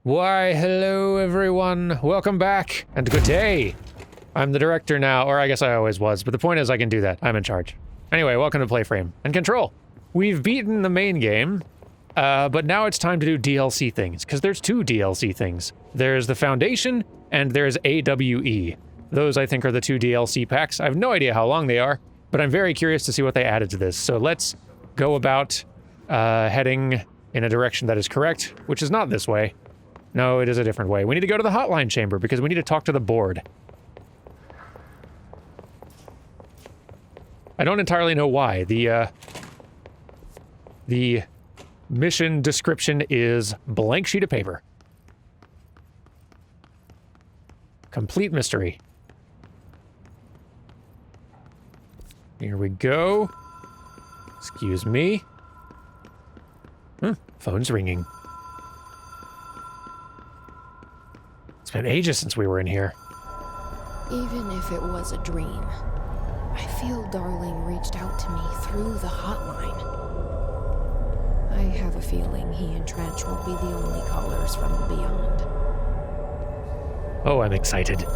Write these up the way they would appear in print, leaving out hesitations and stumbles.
Why, hello everyone. Welcome back, and good day. I'm the director now, or I guess I always was, but the point is I can do that. I'm in charge. Anyway, welcome to PlayFrame and Control. We've beaten the main game, but now it's time to do DLC things, because there's two DLC things. There's the Foundation, and there's AWE. Those, I think, are the two DLC packs. I have no idea how long they are, but I'm very curious to see what they added to this. So let's go about heading in a direction that is correct, which is not this way. No, it is a different way. We need to go to the hotline chamber because we need to talk to the board. I don't entirely know why. The mission description is blank sheet of paper. Complete mystery. Here we go. Excuse me. Phone's ringing. It's been ages since we were in here. Even if it was a dream, I feel Darling reached out to me through the hotline. I have a feeling he and Trench won't be the only callers from the beyond. Oh, I'm excited.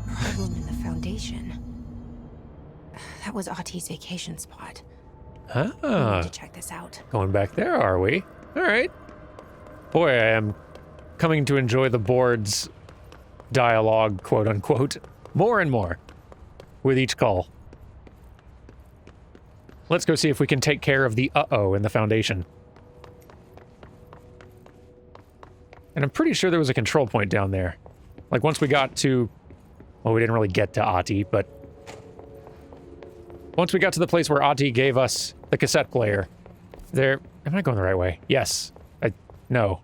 Problem in the Foundation. That was Ahti's vacation spot. We need to check this out. Going back there, are we? All right. Boy, I am coming to enjoy the board's dialogue, quote unquote, more and more with each call. Let's go see if we can take care of the uh-oh in the Foundation. And I'm pretty sure there was a control point down there. Like, once we got to... Well, we didn't really get to Ahti, but... Once we got to the place where Ahti gave us the cassette player, there... Am I going the right way? Yes. No.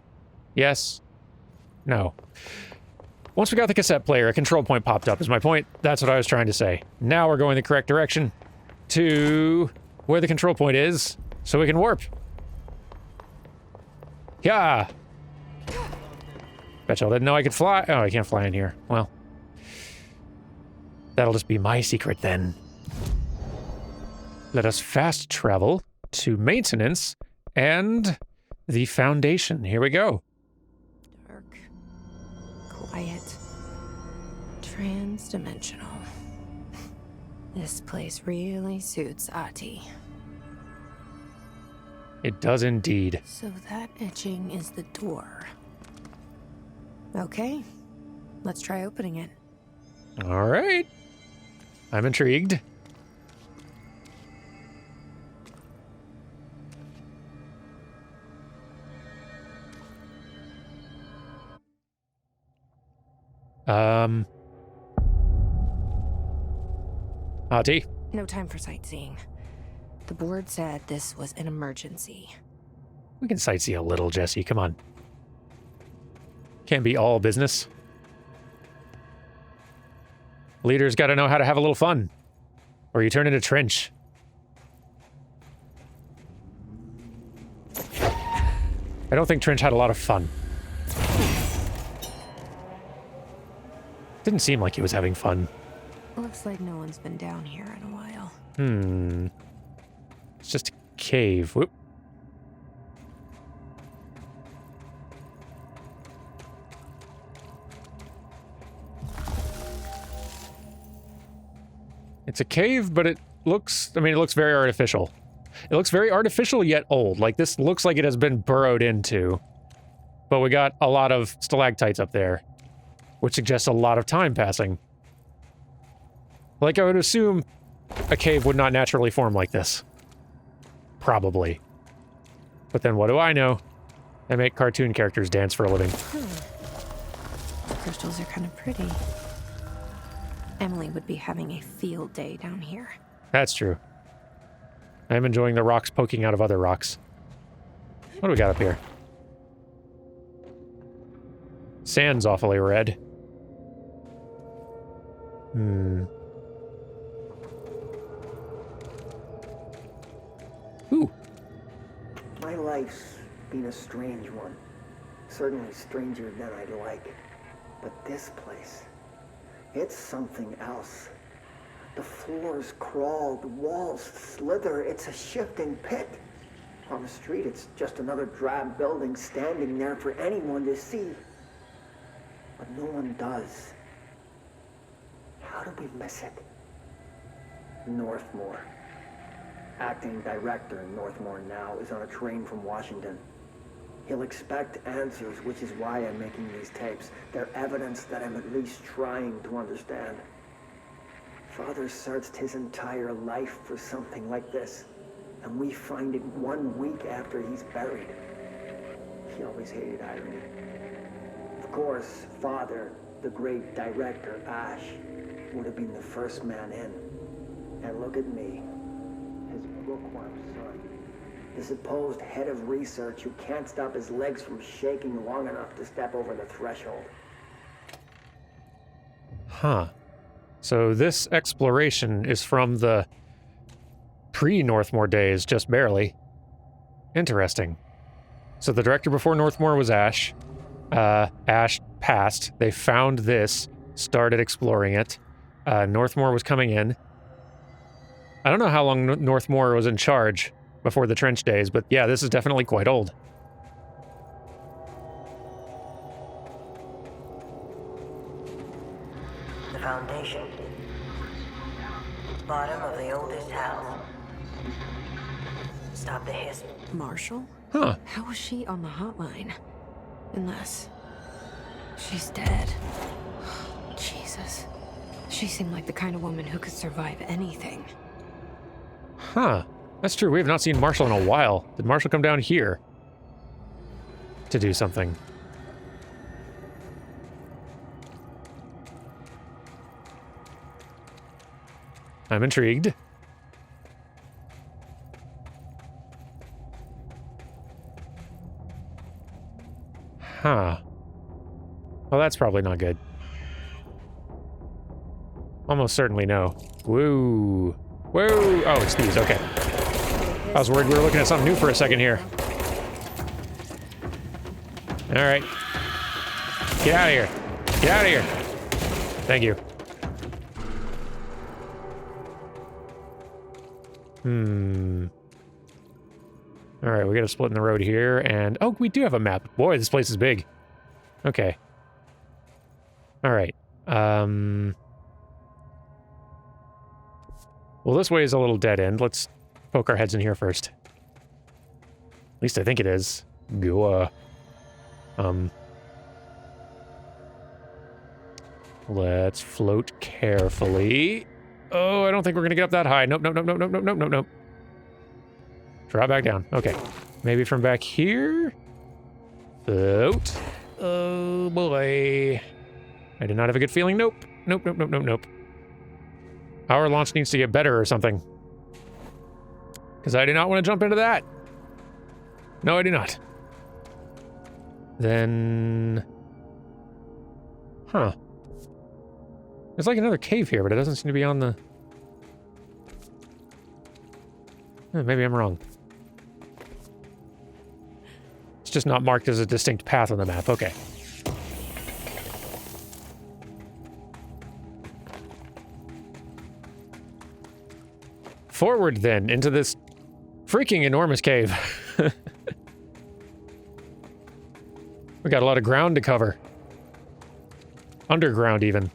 Yes. No. Once we got the cassette player, a control point popped up, is my point. That's what I was trying to say. Now we're going the correct direction to where the control point is, so we can warp. Yeah! Bet y'all didn't know I could fly. Oh, I can't fly in here. Well. That'll just be my secret then. Let us fast travel to maintenance and the Foundation. Here we go. Dark, quiet, trans-dimensional. This place really suits Ahti. It does indeed. So that etching is the door. Okay, let's try opening it. All right. I'm intrigued. Ahti? No time for sightseeing. The board said this was an emergency. We can sightsee a little, Jesse. Come on. Can't be all business. Leaders gotta know how to have a little fun. Or you turn into Trench. I don't think Trench had a lot of fun. Didn't seem like he was having fun. Looks like no one's been down here in a while. It's just a cave. Whoop. It's a cave, but it looks, I mean, it looks very artificial. It looks very artificial yet old. Like, this looks like it has been burrowed into. But we got a lot of stalactites up there, which suggests a lot of time passing. Like, I would assume a cave would not naturally form like this. Probably. But then what do I know? I make cartoon characters dance for a living. The crystals are kind of pretty. Emily would be having a field day down here. That's true. I'm enjoying the rocks poking out of other rocks. What do we got up here? Sand's awfully red. My life's been a strange one. Certainly stranger than I'd like. But this place, it's something else. The floors crawl, the walls slither. It's a shifting pit. On the street, it's just another drab building standing there for anyone to see. But no one does. How do we miss it? Northmore. Acting director in Northmore now is on a train from Washington. He'll expect answers, which is why I'm making these tapes. They're evidence that I'm at least trying to understand. Father searched his entire life for something like this, and we find it 1 week after he's buried. He always hated irony. Of course, Father, the great director, Ash, would have been the first man in. And look at me, his bookworm son, the supposed head of research who can't stop his legs from shaking long enough to step over the threshold. Huh. So this exploration is from the pre-Northmore days, just barely. Interesting. So the director before Northmore was Ash. Ash passed. They found this, started exploring it. Northmore was coming in. I don't know how long Northmore was in charge before the trench days, but yeah, this is definitely quite old. The foundation. Bottom of the oldest house. Stop the hiss. Marshall? Huh. How was she on the hotline? Unless she's dead. Jesus. She seemed like the kind of woman who could survive anything. Huh. That's true. We have not seen Marshall in a while. Did Marshall come down here to do something? I'm intrigued. Huh. Well, that's probably not good. Almost certainly no. Woo. Whoa! Oh, it's these, okay. I was worried we were looking at something new for a second here. Alright. Get out of here. Get out of here. Thank you. Alright, we got a split in the road here, and... Oh, we do have a map. Boy, this place is big. Okay. Alright. Well, this way is a little dead end. Let's poke our heads in here first. At least I think it is. Go, let's float carefully. Oh, I don't think we're gonna get up that high. Nope, nope, nope, nope, nope, nope, nope, nope, nope. Drop back down. Okay. Maybe from back here? Float. Oh, boy. I did not have a good feeling. Nope. Nope, nope, nope, nope, nope. Our launch needs to get better or something. Because I do not want to jump into that. No, I do not. Then... Huh. There's like another cave here, but it doesn't seem to be on the... Maybe I'm wrong. It's just not marked as a distinct path on the map. Okay. Forward, then, into this freaking enormous cave. We got a lot of ground to cover. Underground, even.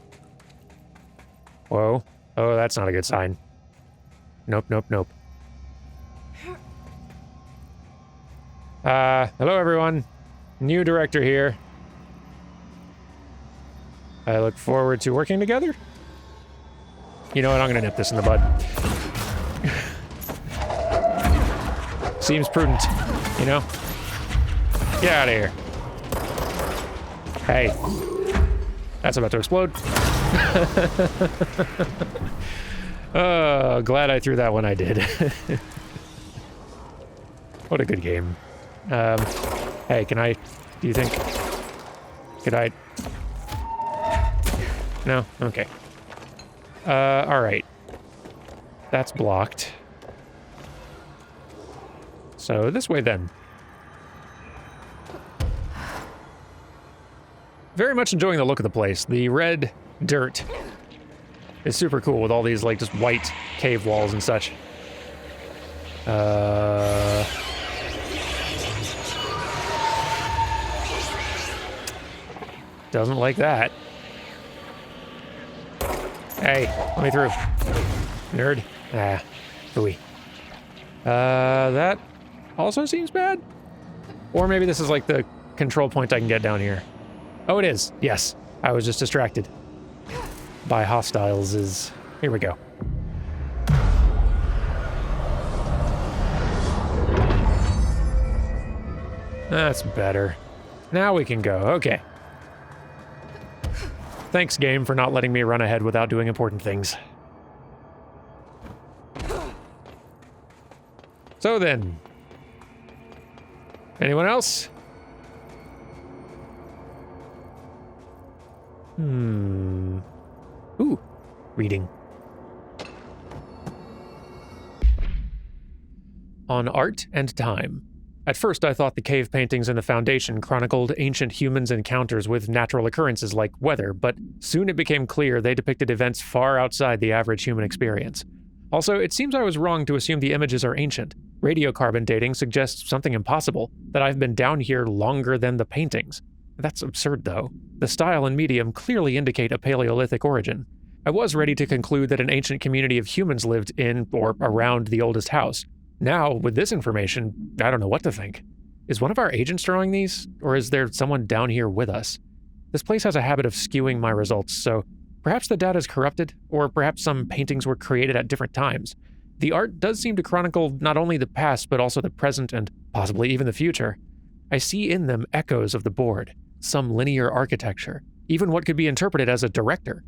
Whoa. Oh, that's not a good sign. Nope, nope, nope. Hello, everyone. New director here. I look forward to working together. You know what? I'm gonna nip this in the bud. Seems prudent, you know? Get out of here. Hey. That's about to explode. Oh, glad I threw that when I did. What a good game. Hey, can I... Do you think... Could I... No? Okay. Alright. That's blocked. So this way then. very much enjoying the look of the place. The red dirt is super cool with all these, like, just white cave walls and such. Doesn't like that. Hey, let me through. Nerd. Ah, ooey. That also seems bad. Or maybe this is like the control point I can get down here. Oh, it is. Yes. I was just distracted by hostiles. Here we go. That's better. Now we can go. Okay. Thanks, game, for not letting me run ahead without doing important things. So then. Anyone else? Ooh, reading. On art and time. At first, I thought the cave paintings in the Foundation chronicled ancient humans' encounters with natural occurrences like weather, but soon it became clear they depicted events far outside the average human experience. Also, it seems I was wrong to assume the images are ancient. Radiocarbon dating suggests something impossible, that I've been down here longer than the paintings. That's absurd, though. The style and medium clearly indicate a Paleolithic origin. I was ready to conclude that an ancient community of humans lived in or around the oldest house. Now, with this information, I don't know what to think. Is one of our agents drawing these, or is there someone down here with us? This place has a habit of skewing my results, so perhaps the data is corrupted, or perhaps some paintings were created at different times. The art does seem to chronicle not only the past, but also the present and possibly even the future. I see in them echoes of the board, some linear architecture, even what could be interpreted as a director.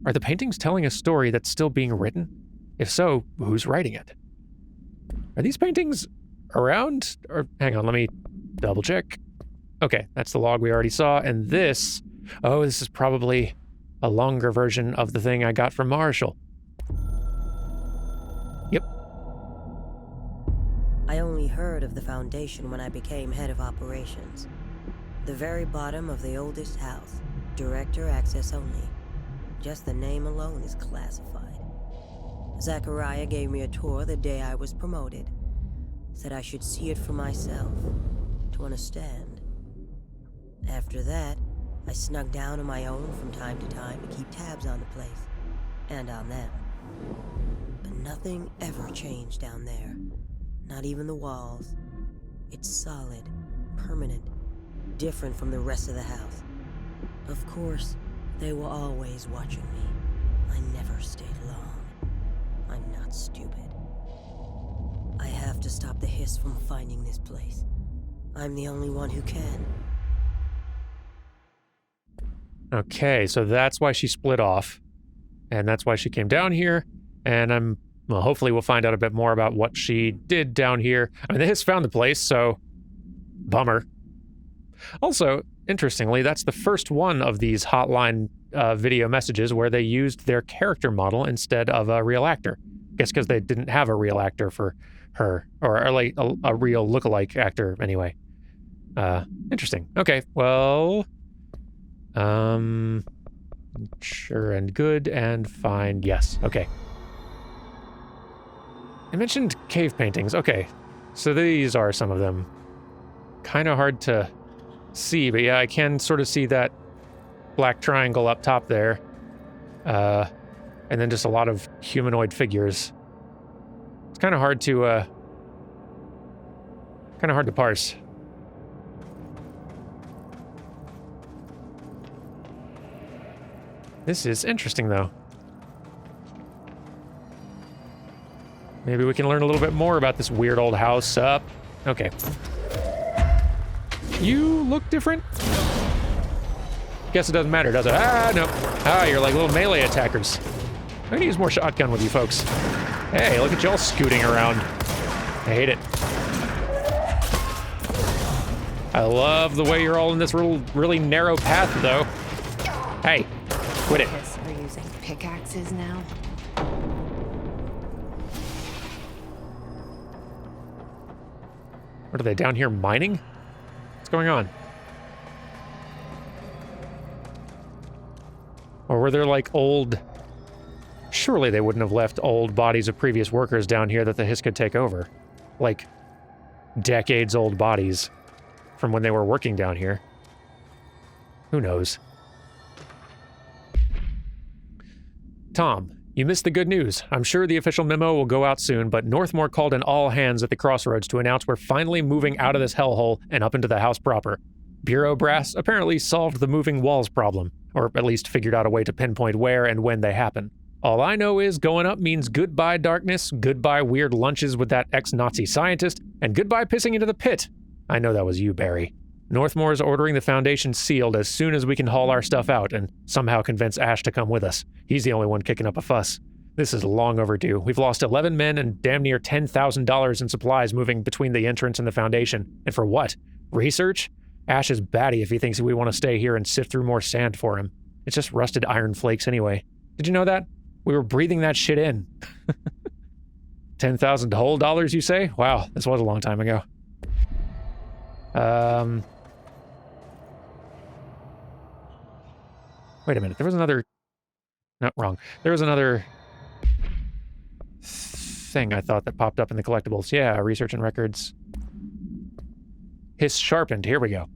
Are the paintings telling a story that's still being written? If so, who's writing it? Are these paintings around? Or hang on, let me double check. Okay, that's the log we already saw, and this is probably a longer version of the thing I got from Marshall. Yep. I only heard of the Foundation when I became head of operations. The very bottom of the oldest house. Director access only. Just the name alone is classified. Zachariah gave me a tour the day I was promoted. Said I should see it for myself, to understand. After that, I snuck down on my own from time to time to keep tabs on the place, and on them. But nothing ever changed down there. Not even the walls. It's solid, permanent, different from the rest of the house. Of course, they were always watching me. I never stayed long. I'm not stupid. I have to stop the hiss from finding this place. I'm the only one who can. Okay, so that's why she split off. And that's why she came down here. And hopefully we'll find out a bit more about what she did down here. I mean, the hiss found the place, so bummer. Also, interestingly, that's the first one of these hotline video messages where they used their character model instead of a real actor. I guess because they didn't have a real actor for her, or like a real lookalike actor anyway. Interesting. Okay, well, sure and good and fine. Yes, okay. I mentioned cave paintings. Okay, so these are some of them. Kind of hard to see, but yeah, I can sort of see that black triangle up top there. And then just a lot of humanoid figures. It's kind of hard to parse. This is interesting, though. Maybe we can learn a little bit more about this weird old house. Okay. You look different? Guess it doesn't matter, does it? No. You're like little melee attackers. I need to use more shotgun with you folks. Hey, look at y'all scooting around. I hate it. I love the way you're all in this really narrow path, though. Hey, quit it. We're using pickaxes now. What are they, down here mining? What's going on? Or were there like old... Surely they wouldn't have left old bodies of previous workers down here that the Hiss could take over. Like, decades-old bodies from when they were working down here. Who knows? Tom, you missed the good news. I'm sure the official memo will go out soon, but Northmore called in all hands at the crossroads to announce we're finally moving out of this hellhole and up into the house proper. Bureau brass apparently solved the moving walls problem, or at least figured out a way to pinpoint where and when they happen. All I know is going up means goodbye darkness, goodbye weird lunches with that ex-Nazi scientist, and goodbye pissing into the pit. I know that was you, Barry. Northmore's ordering the Foundation sealed as soon as we can haul our stuff out and somehow convince Ash to come with us. He's the only one kicking up a fuss. This is long overdue. We've lost 11 men and damn near $10,000 in supplies moving between the entrance and the Foundation. And for what? Research? Ash is batty if he thinks we want to stay here and sift through more sand for him. It's just rusted iron flakes anyway. Did you know that? We were breathing that shit in. 10,000 whole dollars, you say? Wow, this was a long time ago. Wait a minute, there was another... No, wrong. There was another thing I thought that popped up in the collectibles. Yeah, research and records. Hiss sharpened, here we go.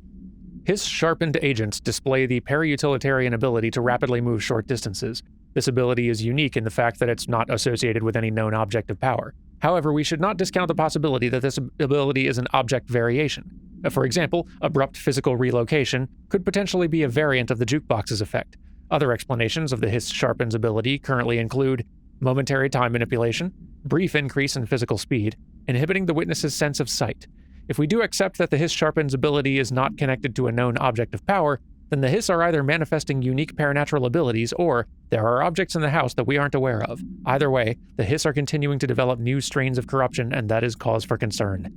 Hiss sharpened agents display the para-utilitarian ability to rapidly move short distances. This ability is unique in the fact that it's not associated with any known object of power. However, we should not discount the possibility that this ability is an object variation. For example, abrupt physical relocation could potentially be a variant of the jukebox's effect. Other explanations of the Hiss sharpen's ability currently include momentary time manipulation, brief increase in physical speed, inhibiting the witness's sense of sight. If we do accept that the Hiss sharpen's ability is not connected to a known object of power, then the Hiss are either manifesting unique paranatural abilities or there are objects in the house that we aren't aware of. Either way, the Hiss are continuing to develop new strains of corruption, and that is cause for concern.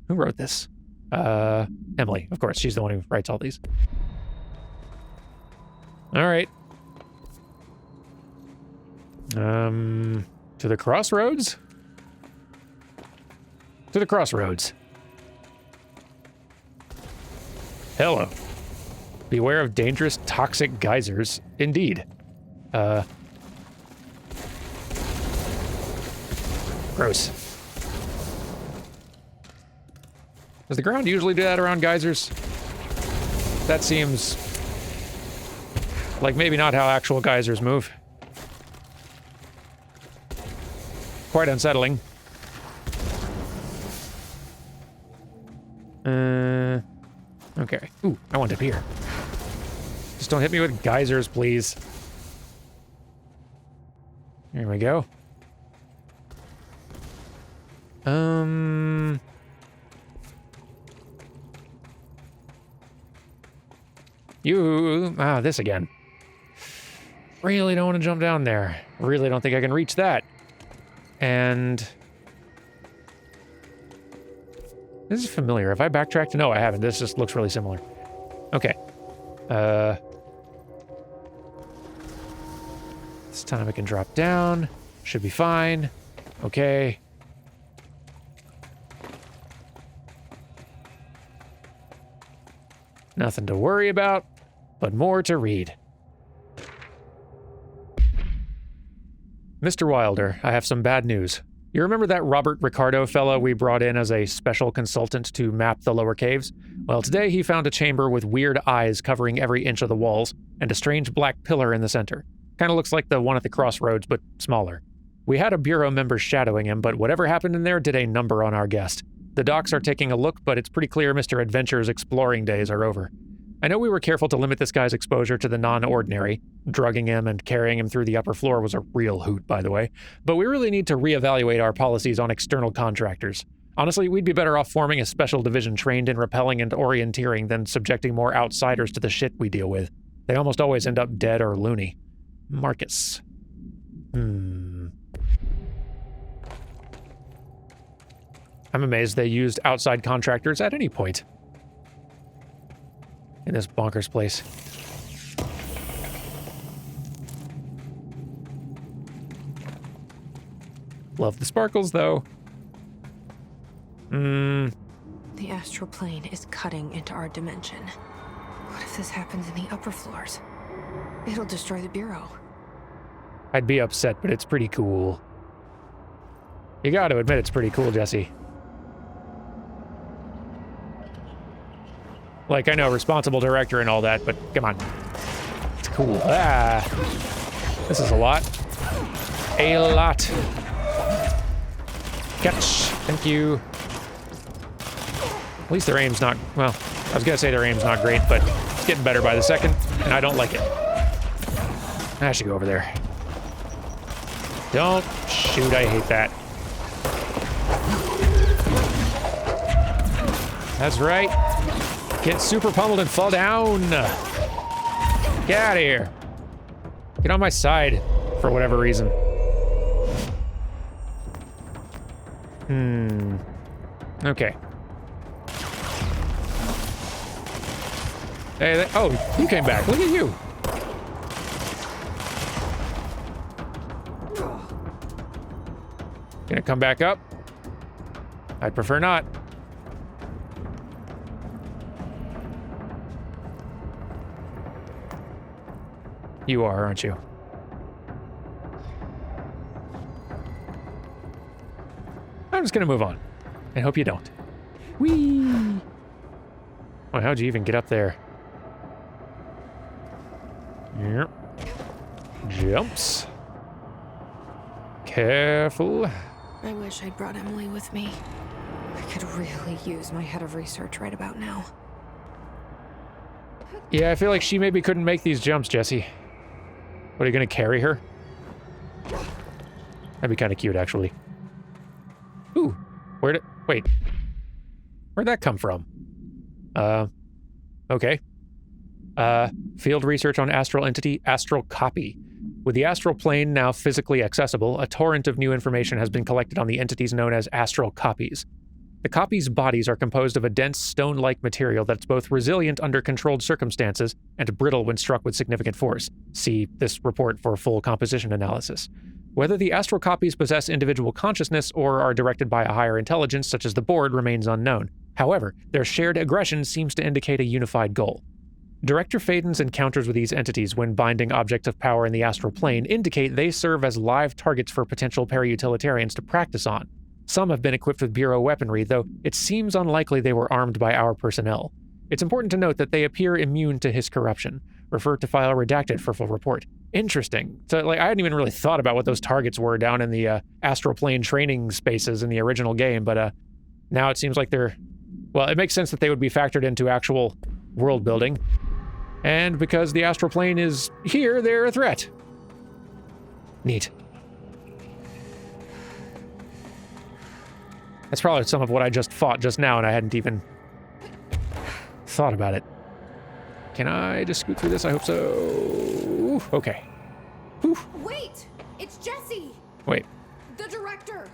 Who wrote this? Emily, of course. She's the one who writes all these. All right. To the crossroads? To the crossroads. Hello. Beware of dangerous, toxic geysers. Indeed. Gross. Does the ground usually do that around geysers? That seems like maybe not how actual geysers move. Quite unsettling. Okay. Ooh, I want up here. Just don't hit me with geysers, please. Here we go. This again. Really don't want to jump down there. Really don't think I can reach that. And this is familiar. Have I backtracked? No, I haven't. This just looks really similar. Okay. This time I can drop down. Should be fine. Okay. Nothing to worry about, but more to read. Mr. Wilder, I have some bad news. You remember that Robert Ricardo fellow we brought in as a special consultant to map the lower caves? Well, today he found a chamber with weird eyes covering every inch of the walls, and a strange black pillar in the center. Kinda looks like the one at the crossroads, but smaller. We had a bureau member shadowing him, but whatever happened in there did a number on our guest. The docs are taking a look, but it's pretty clear Mr. Adventure's exploring days are over. I know we were careful to limit this guy's exposure to the non-ordinary. Drugging him and carrying him through the upper floor was a real hoot, by the way. But we really need to reevaluate our policies on external contractors. Honestly, we'd be better off forming a special division trained in repelling and orienteering than subjecting more outsiders to the shit we deal with. They almost always end up dead or loony. Marcus. I'm amazed they used outside contractors at any point in this bonkers place. Love the sparkles, though. The astral plane is cutting into our dimension. What if this happens in the upper floors? It'll destroy the Bureau. I'd be upset, but it's pretty cool. You gotta admit it's pretty cool, Jesse. Like, I know, responsible director and all that, but come on. It's cool. Ah. This is a lot. A lot. Catch. Thank you. At least their aim's not... Well, I was gonna say their aim's not great, but it's getting better by the second, and I don't like it. I should go over there. Don't shoot, I hate that. That's right. Get super pummeled and fall down. Get out of here. Get on my side for whatever reason. Okay. Hey, oh, you came back. Look at you. Gonna come back up? I'd prefer not. You are, aren't you? I'm just gonna move on. I hope you don't. Whee! Well, how'd you even get up there? Yep. Jumps. Careful. I wish I'd brought Emily with me. I could really use my head of research right about now. Yeah, I feel like she maybe couldn't make these jumps, Jesse. What, are you gonna carry her? That'd be kind of cute, actually. Ooh, wait. Where'd that come from? Okay. Field research on astral entity, astral copy. With the astral plane now physically accessible, a torrent of new information has been collected on the entities known as astral copies. The copies' bodies are composed of a dense stone-like material that's both resilient under controlled circumstances and brittle when struck with significant force. See this report for full composition analysis. Whether the astral copies possess individual consciousness or are directed by a higher intelligence such as the board remains unknown. However, their shared aggression seems to indicate a unified goal. Director Faden's encounters with these entities when binding objects of power in the astral plane indicate they serve as live targets for potential para-utilitarians to practice on. Some have been equipped with Bureau weaponry, though it seems unlikely they were armed by our personnel. It's important to note that they appear immune to his corruption. Refer to file redacted for full report. Interesting. So, I hadn't even really thought about what those targets were down in the astral plane training spaces in the original game, but now it seems like they're... Well, it makes sense that they would be factored into actual world building. And because the astral plane is here, they're a threat. Neat. That's probably some of what I just fought just now, and I hadn't even thought about it. Can I just scoot through this? I hope so. Ooh, okay. Ooh. Wait! It's Jesse! Wait. The director!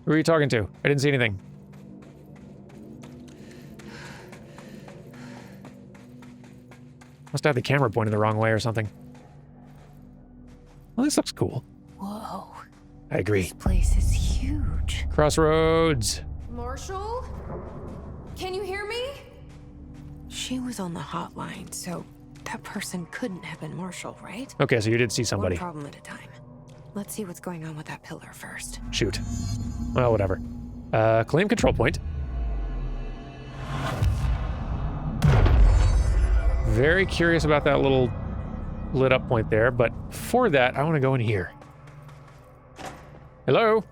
Who are you talking to? I didn't see anything. Must have the camera pointed the wrong way or something. Well, this looks cool. Whoa. I agree. This place is huge. Crossroads. Marshall? Can you hear me? She was on the hotline, so that person couldn't have been Marshall, right? Okay, so you did see somebody. One problem at a time. Let's see what's going on with that pillar first. Shoot. Well, whatever. Claim control point. Very curious about that little lit up point there, but for that, I want to go in here. Hello?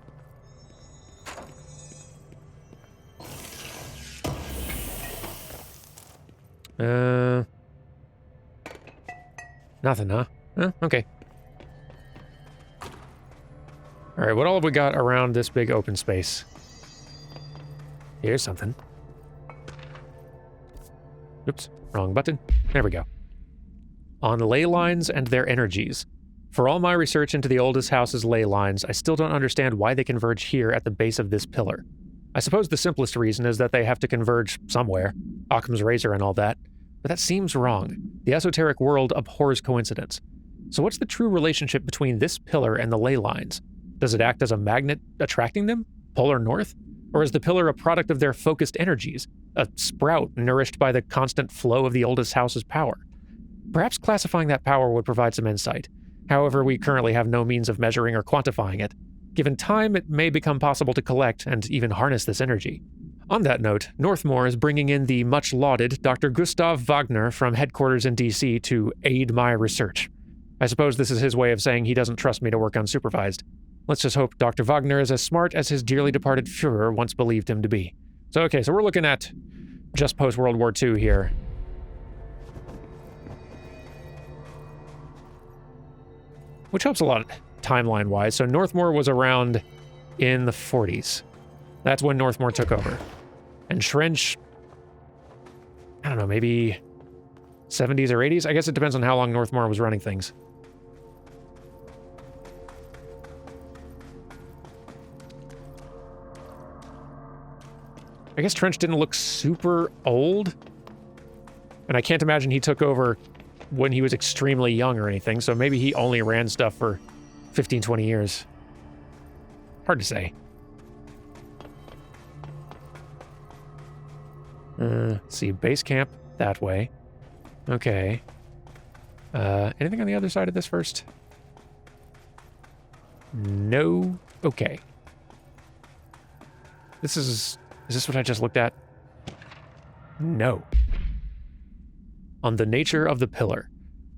Nothing, huh? Okay. All right, what all have we got around this big open space? Here's something. Oops, wrong button. There we go. On ley lines and their energies. For all my research into the oldest house's ley lines, I still don't understand why they converge here at the base of this pillar. I suppose the simplest reason is that they have to converge somewhere. Occam's razor and all that. But that seems wrong. The esoteric world abhors coincidence. So what's the true relationship between this pillar and the ley lines? Does it act as a magnet attracting them? Polar north? Or is the pillar a product of their focused energies? A sprout nourished by the constant flow of the oldest house's power? Perhaps classifying that power would provide some insight. However, we currently have no means of measuring or quantifying it. Given time, it may become possible to collect and even harness this energy. On that note, Northmore is bringing in the much-lauded Dr. Gustav Wagner from headquarters in DC to aid my research. I suppose this is his way of saying he doesn't trust me to work unsupervised. Let's just hope Dr. Wagner is as smart as his dearly departed Führer once believed him to be. So we're looking at just post-World War II here. Which helps a lot timeline-wise. So Northmore was around in the 40s. That's when Northmore took over. And Trench, I don't know, maybe 70s or 80s? I guess it depends on how long Northmore was running things. I guess Trench didn't look super old. And I can't imagine he took over when he was extremely young or anything, so maybe he only ran stuff for 15, 20 years. Hard to say. Let's see, base camp that way. Okay. Anything on the other side of this first? No. Okay. Is this what I just looked at? No. On the nature of the pillar.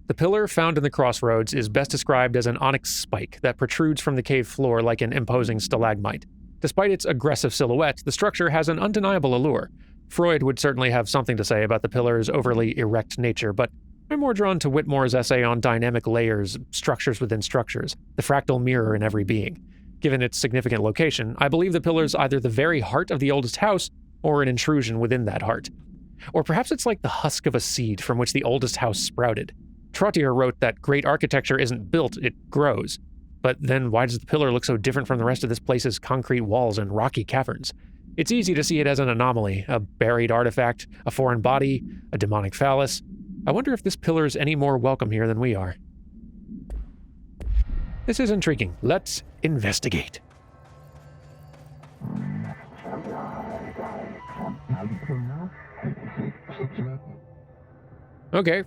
The pillar found in the crossroads is best described as an onyx spike that protrudes from the cave floor like an imposing stalagmite. Despite its aggressive silhouette, the structure has an undeniable allure. Floyd would certainly have something to say about the pillar's overly erect nature, but I'm more drawn to Whitmore's essay on dynamic layers, structures within structures, the fractal mirror in every being. Given its significant location, I believe the pillar's either the very heart of the oldest house or an intrusion within that heart. Or perhaps it's like the husk of a seed from which the oldest house sprouted. Trottier wrote that great architecture isn't built, it grows. But then why does the pillar look so different from the rest of this place's concrete walls and rocky caverns? It's easy to see it as an anomaly, a buried artifact, a foreign body, a demonic phallus. I wonder if this pillar is any more welcome here than we are. This is intriguing. Let's investigate. Okay.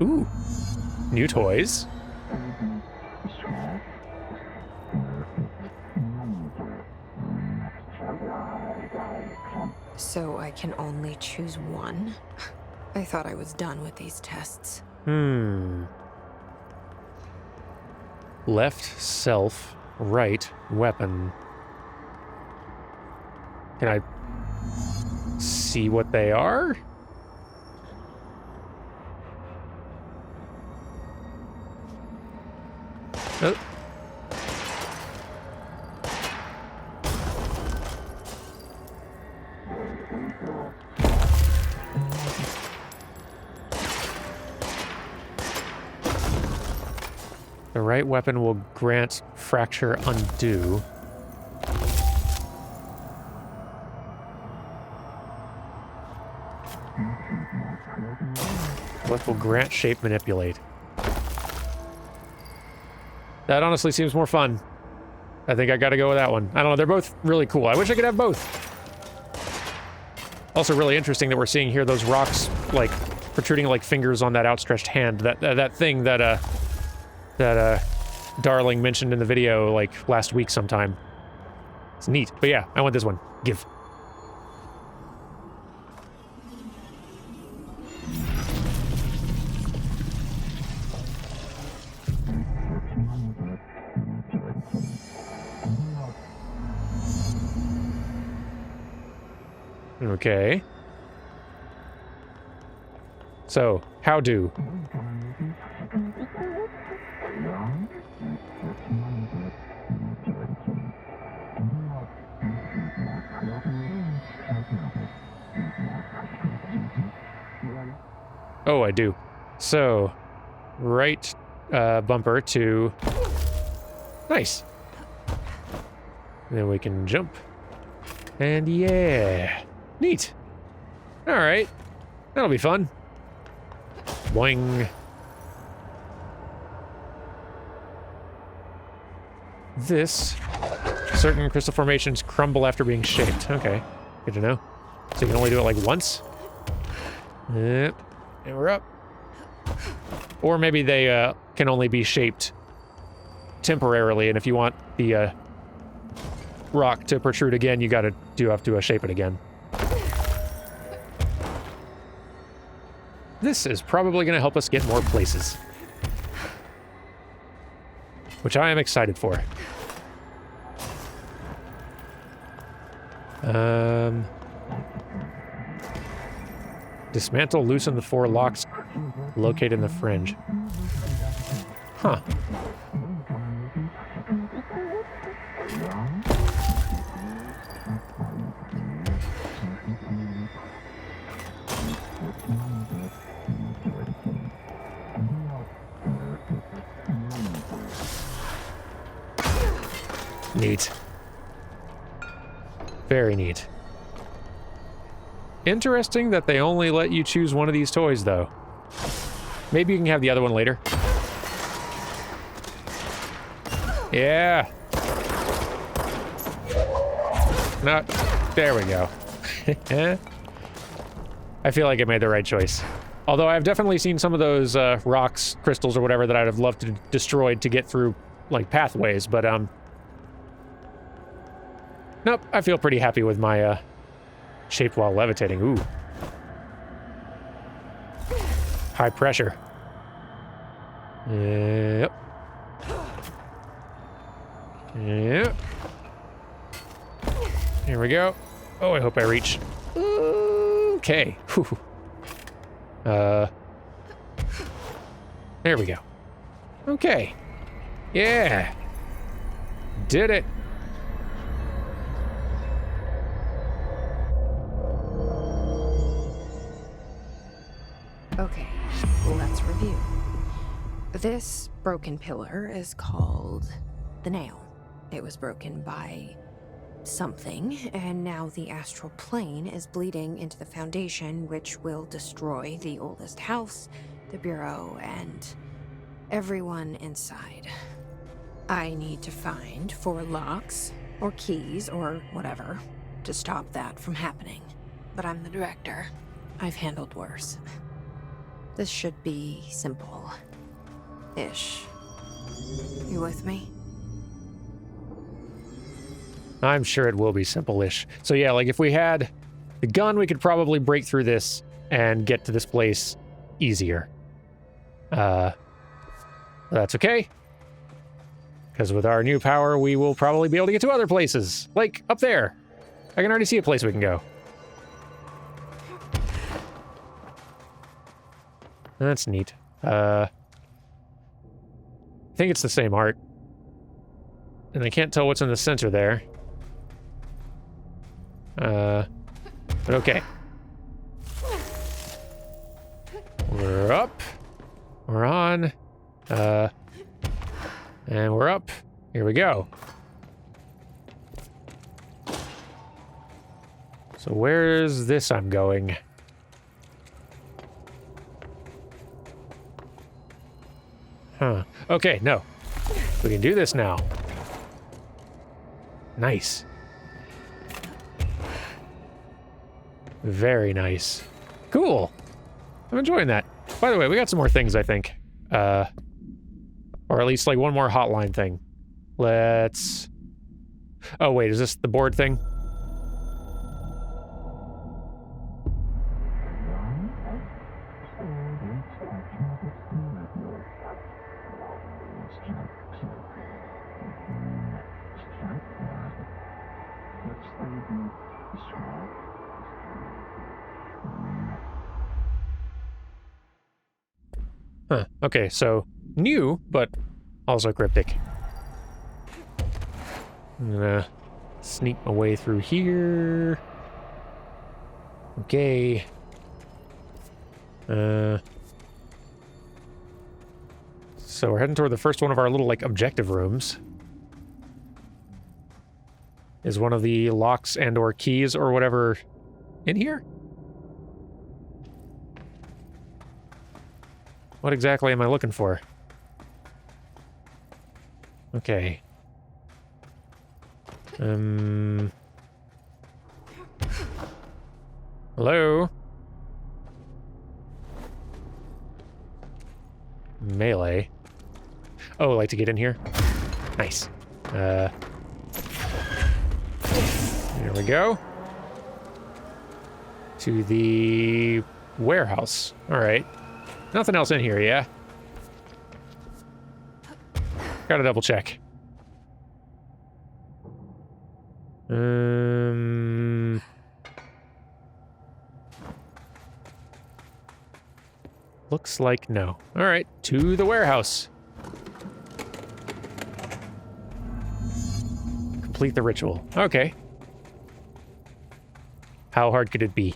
Ooh, new toys. So I can only choose one? I thought I was done with these tests. Left self, right weapon. Can I see what they are? Oh. The right weapon will grant fracture undo. Left will grant shape manipulate. That honestly seems more fun. I think I gotta go with that one. I don't know, they're both really cool. I wish I could have both. Also really interesting that we're seeing here those rocks, like, protruding like fingers on that outstretched hand. That thing that Darling mentioned in the video, like, last week sometime. It's neat. But yeah, I want this one. Give. Okay. So, how do? Oh, I do. So, right bumper to... Nice. And then we can jump. And yeah. Neat. Alright. That'll be fun. Boing. This. Certain crystal formations crumble after being shaped. Okay. Good to know. So you can only do it like once? Yep. And we're up. Or maybe they can only be shaped temporarily, and if you want the rock to protrude again, you have to shape it again. This is probably going to help us get more places, which I am excited for. Dismantle, loosen the 4 locks located in the fringe. Huh. Neat. Very neat. Interesting that they only let you choose one of these toys, though. Maybe you can have the other one later. Yeah. No, there we go. I feel like I made the right choice. Although I've definitely seen some of those rocks, crystals, or whatever that I'd have loved to destroy to get through, like, pathways, but, nope, I feel pretty happy with my, shaped while levitating. Ooh. High pressure. Yep. Yep. Here we go. Oh, I hope I reach. Okay. Whew. There we go. Okay. Yeah. Did it. Okay, let's review. This broken pillar is called the Nail. It was broken by something, and now the astral plane is bleeding into the foundation, which will destroy the oldest house, the bureau, and everyone inside. I need to find 4 locks, or keys, or whatever, to stop that from happening. But I'm the director. I've handled worse. This should be simple-ish. You with me? I'm sure it will be simple-ish. So yeah, like if we had the gun, we could probably break through this and get to this place easier. That's okay. Because with our new power, we will probably be able to get to other places. Like up there. I can already see a place we can go. That's neat. I think it's the same art. And I can't tell what's in the center there. But okay. We're up. We're on. And we're up. Here we go. So where's this I'm going? Huh. Okay, no. We can do this now. Nice. Very nice. Cool. I'm enjoying that. By the way, we got some more things, I think. Or at least, like, one more hotline thing. Let's... Oh, wait, is this the board thing? Huh, okay, so new, but also cryptic. I'm gonna sneak my way through here. Okay. So we're heading toward the first one of our little, like, objective rooms. Is one of the locks and or keys or whatever in here? What exactly am I looking for? Okay. Hello? Melee. Oh, like to get in here? Nice. There we go. To the warehouse. All right. Nothing else in here, yeah? Gotta double check. Looks like no. All right, to the warehouse. Complete the ritual. Okay. How hard could it be?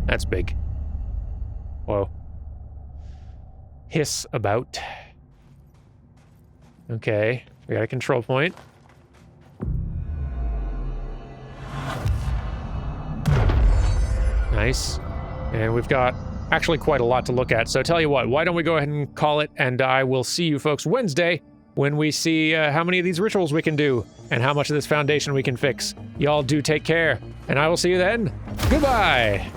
That's big. Whoa. Hiss about. Okay, we got a control point. Nice. And we've got actually quite a lot to look at. So tell you what, why don't we go ahead and call it, and I will see you folks Wednesday when we see how many of these rituals we can do and how much of this foundation we can fix. Y'all do take care, and I will see you then. Goodbye!